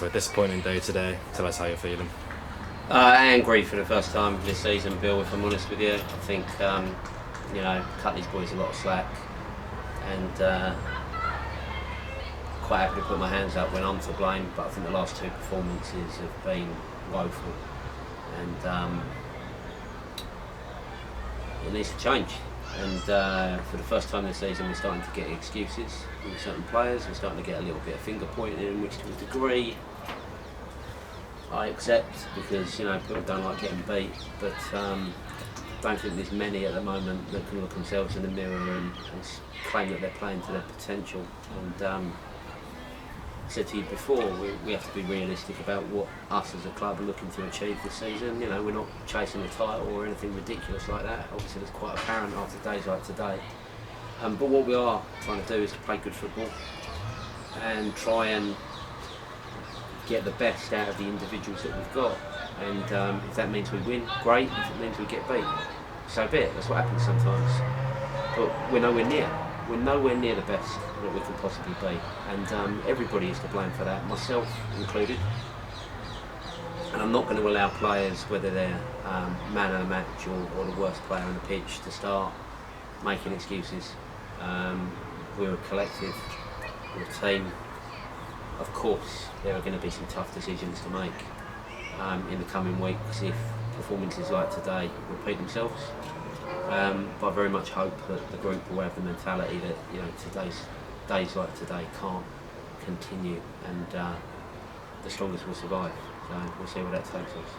So a disappointing day today. Tell us how you're feeling. Angry for the first time this season, Bill, if I'm honest with you. I think, cut these boys a lot of slack, and quite happy to put my hands up when I'm to blame, but I think the last two performances have been woeful, and it needs to change. And for the first time this season, we're starting to get excuses with certain players. We're starting to get a little bit of finger pointing, which to a degree I accept, because people don't like getting beat. But I don't think there's many at the moment that can look themselves in the mirror and claim that they're playing to their potential. And I said to you before, we have to be realistic about what us as a club are looking to achieve this season. We're not chasing a title or anything ridiculous like that. Obviously, it's quite apparent after days like today. But what we are trying to do is to play good football and try and get the best out of the individuals that we've got. And if that means we win, great. If it means we get beat, so be it. That's what happens sometimes. But we're nowhere near. We're nowhere near the best that we can possibly be, and everybody is to blame for that, myself included. And I'm not going to allow players, whether they're man of the match or the worst player on the pitch, to start making excuses. We're a collective, we're a team. Of course, there are going to be some tough decisions to make in the coming weeks if performances like today repeat themselves. But I very much hope that the group will have the mentality that days like today can't continue, and the strongest will survive. So we'll see where that takes us.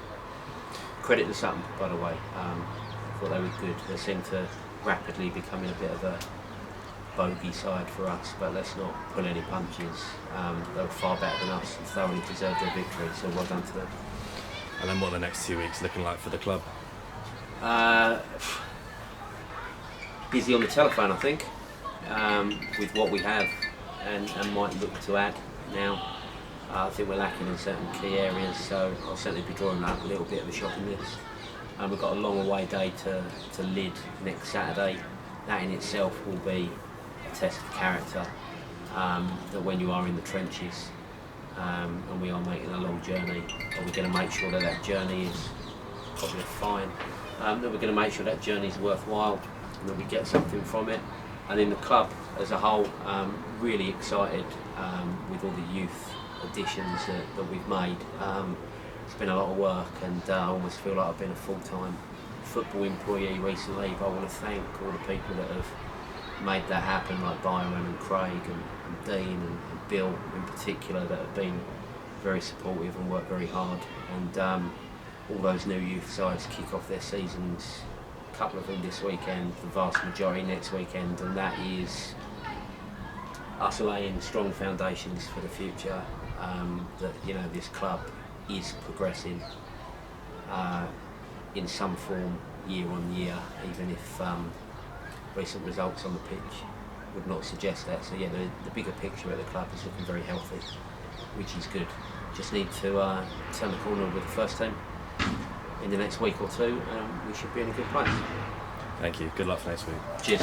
Credit to Sutton, by the way. I thought they were good. They seem to rapidly becoming a bit of a bogey side for us, but let's not pull any punches. They were far better than us and thoroughly deserved their victory, so well done to them. And then what are the next 2 weeks looking like for the club? Busy on the telephone, I think, with what we have and might look to add now. I think we're lacking in certain key areas, so I'll certainly be drawing up a little bit of a shopping list. We've got a long away day to Lyd next Saturday. That in itself will be a test of character, that when you are in the trenches and we are making a long journey, are we going to make sure that journey is probably fine, that we're going to make sure that journey is worthwhile, and that we get something from it. And in the club as a whole, really excited with all the youth additions that we've made. It's been a lot of work, and I almost feel like I've been a full-time football employee recently, but I want to thank all the people that have made that happen, like Byron and Craig and Dean and Bill in particular, that have been very supportive and worked very hard. And all those new youth sides kick off their seasons, a couple of them this weekend, the vast majority next weekend, and that is us laying strong foundations for the future, that this club is progressing in some form year on year, even if recent results on the pitch would not suggest that. So the bigger picture at the club is looking very healthy, which is good. Just need to turn the corner with the first team in the next week or two, and we should be in a good place. Thank you. Good luck for next week. Cheers.